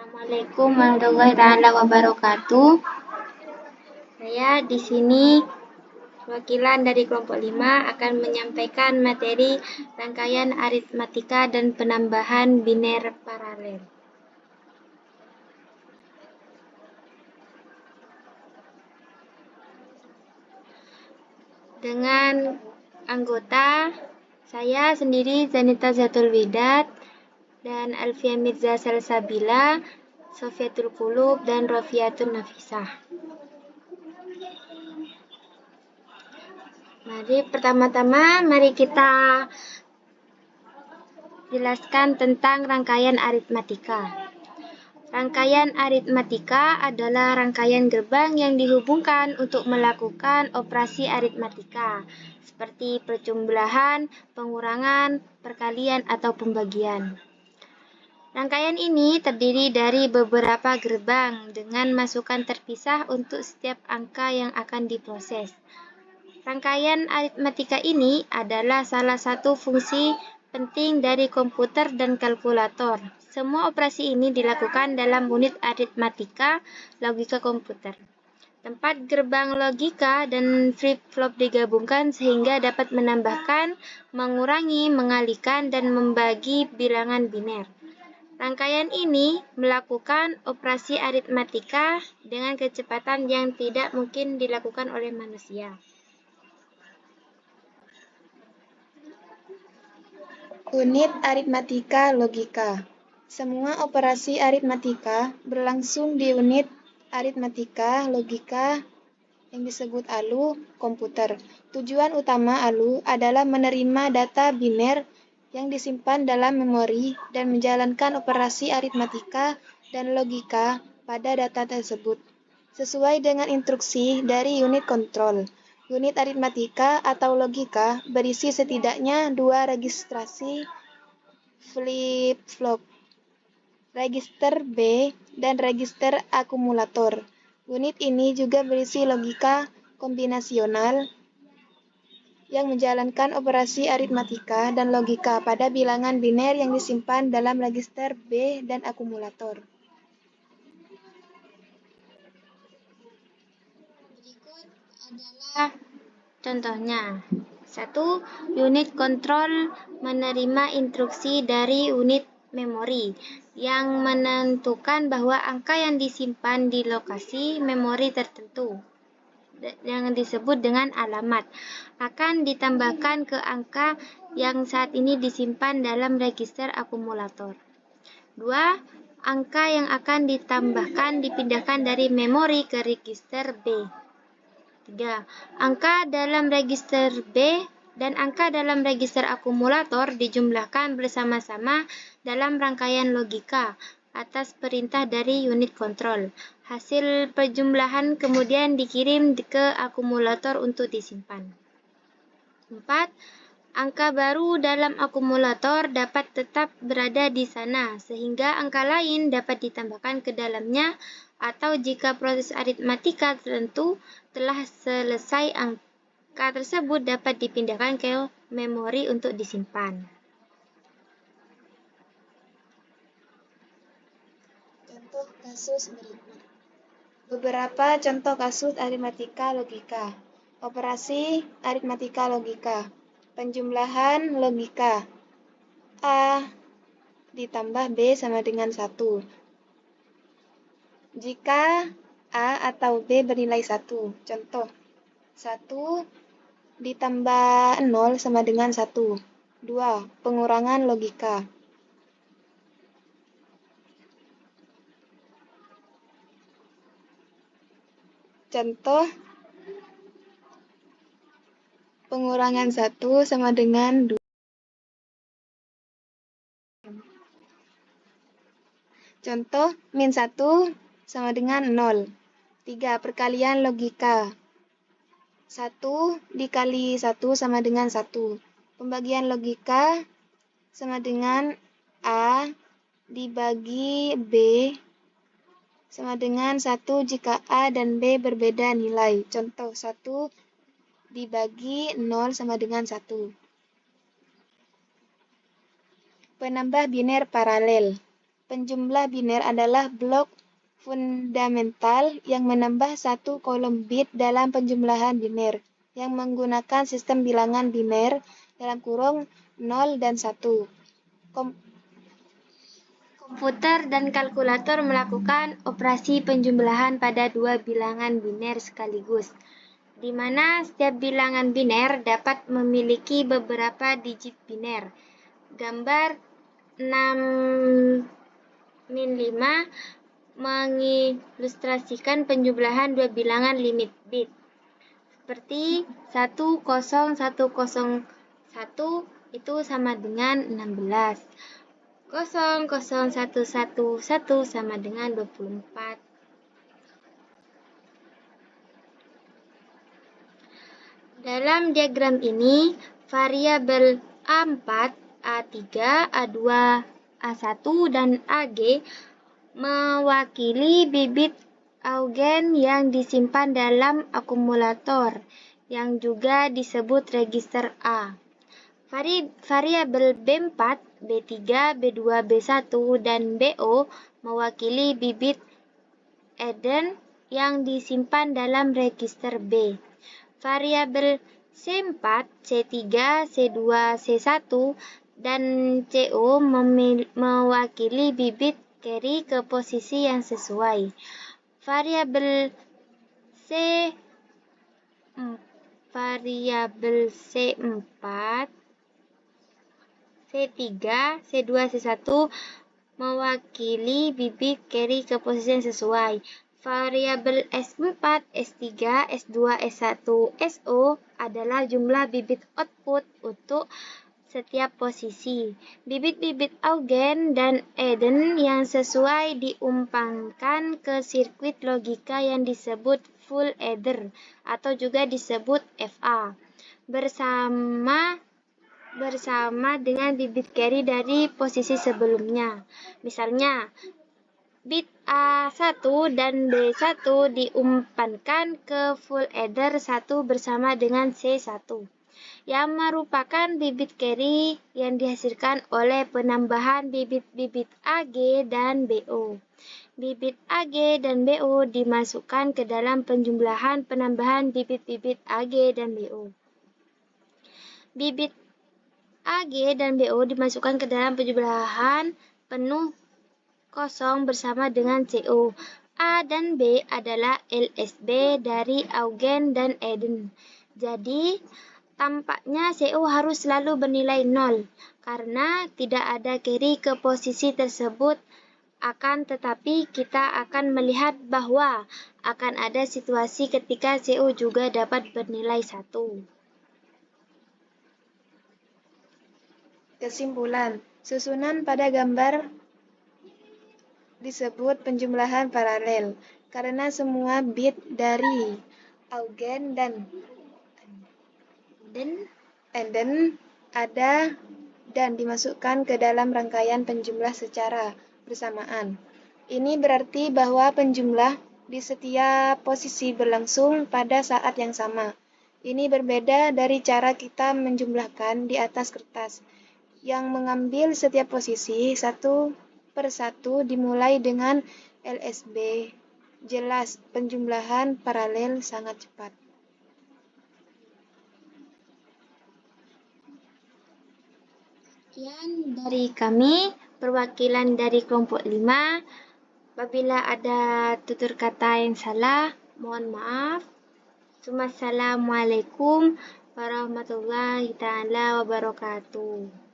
Assalamualaikum warahmatullahi wabarakatuh. Saya di sini perwakilan dari kelompok 5 akan menyampaikan materi rangkaian aritmatika dan penambahan biner paralel. Dengan anggota saya sendiri Zanita Zatul Widat dan Alfia Mirza Salsabila, Sofiatul Qulub, dan Rofiatun Nafisah. Mari kita jelaskan tentang rangkaian aritmatika. Rangkaian aritmatika adalah rangkaian gerbang yang dihubungkan untuk melakukan operasi aritmatika, seperti perjumlahan, pengurangan, perkalian, atau pembagian. Rangkaian ini terdiri dari beberapa gerbang dengan masukan terpisah untuk setiap angka yang akan diproses. Rangkaian aritmatika ini adalah salah satu fungsi penting dari komputer dan kalkulator. Semua operasi ini dilakukan dalam unit aritmatika logika komputer. Tempat gerbang logika dan flip-flop digabungkan sehingga dapat menambahkan, mengurangi, mengalihkan, dan membagi bilangan biner. Rangkaian ini melakukan operasi aritmatika dengan kecepatan yang tidak mungkin dilakukan oleh manusia. Unit aritmatika logika. Semua operasi aritmatika berlangsung di unit aritmatika logika yang disebut ALU komputer. Tujuan utama ALU adalah menerima data biner yang disimpan dalam memori dan menjalankan operasi aritmatika dan logika pada data tersebut, sesuai dengan instruksi dari unit kontrol. Unit aritmatika atau logika berisi setidaknya 2 registrasi flip-flop, register B, dan register akumulator. Unit ini juga berisi logika kombinasional yang menjalankan operasi aritmatika dan logika pada bilangan biner yang disimpan dalam register B dan akumulator. Berikut adalah contohnya. 1. Unit kontrol menerima instruksi dari unit memori yang menentukan bahwa angka yang disimpan di lokasi memori tertentu yang disebut dengan alamat akan ditambahkan ke angka yang saat ini disimpan dalam register akumulator. 2. Angka yang akan ditambahkan dipindahkan dari memori ke register B. 3. Angka dalam register B dan angka dalam register akumulator dijumlahkan bersama-sama dalam rangkaian logika atas perintah dari unit kontrol. Hasil perjumlahan kemudian dikirim ke akumulator untuk disimpan. 4. Angka baru dalam akumulator dapat tetap berada di sana, sehingga angka lain dapat ditambahkan ke dalamnya, atau jika proses aritmatika tertentu telah selesai, angka tersebut dapat dipindahkan ke memori untuk disimpan. Contoh kasus berikut. Beberapa contoh kasus aritmatika logika. Operasi aritmatika logika. Penjumlahan logika. A ditambah B sama dengan 1. Jika A atau B bernilai 1. Contoh. 1 ditambah 0 sama dengan 1. 2. Pengurangan logika. Contoh, pengurangan 1 sama dengan 2. Contoh, min 1 sama dengan 0. 3. Perkalian logika. 1 dikali 1 sama dengan 1. Pembagian logika sama dengan A dibagi B sama dengan 1 jika A dan B berbeda nilai. Contoh 1 dibagi 0 sama dengan 1. Penambah biner paralel. Penjumlah biner adalah blok fundamental yang menambah satu kolom bit dalam penjumlahan biner, yang menggunakan sistem bilangan biner (0 dan 1). Komputer dan kalkulator melakukan operasi penjumlahan pada dua bilangan biner sekaligus, di mana setiap bilangan biner dapat memiliki beberapa digit biner. Gambar 6-5 mengilustrasikan penjumlahan dua bilangan limit bit, seperti 10101 itu sama dengan 16. 00111 sama dengan 24. Dalam diagram ini, variabel A4, A3, A2, A1, dan AG mewakili bibit Augen yang disimpan dalam akumulator, yang juga disebut register A. Variabel B4, B3, B2, B1, dan BO mewakili bibit Eden yang disimpan dalam register B. Variabel C4, C3, C2, C1, dan CO mewakili bibit carry ke posisi yang sesuai. Variabel C4, C3, C2, C1 mewakili bibit carry ke posisi yang sesuai. Variabel S4, S3, S2, S1, SO adalah jumlah bibit output untuk setiap posisi. Bibit-bibit Augen dan Eden yang sesuai diumpangkan ke sirkuit logika yang disebut full adder atau juga disebut FA bersama dengan bibit carry dari posisi sebelumnya. Misalnya, bit A1 dan B1 diumpankan ke full adder 1 bersama dengan C1, yang merupakan bibit carry yang dihasilkan oleh penambahan bibit-bibit AG dan BO. Bibit AG dan BO dimasukkan ke dalam penjumlahan penambahan bibit-bibit AG dan BO. Bibit AG dan BO dimasukkan ke dalam penjumlahan penuh kosong bersama dengan CO. A dan B adalah LSB dari Augen dan Eden. Jadi, tampaknya CO harus selalu bernilai 0, karena tidak ada carry ke posisi tersebut. Akan tetapi, kita akan melihat bahwa akan ada situasi ketika CO juga dapat bernilai 1. Kesimpulan, susunan pada gambar disebut penjumlahan paralel karena semua bit dari Augen dan Eden ada dan dimasukkan ke dalam rangkaian penjumlah secara bersamaan. Ini berarti bahwa penjumlah di setiap posisi berlangsung pada saat yang sama. Ini berbeda dari cara kita menjumlahkan di atas kertas, yang mengambil setiap posisi satu per satu dimulai dengan LSB. Jelas, penjumlahan paralel sangat cepat. Sekian dari kami, perwakilan dari kelompok 5. Apabila ada tutur kata yang salah, mohon maaf. Assalamualaikum warahmatullahi taala wabarakatuh.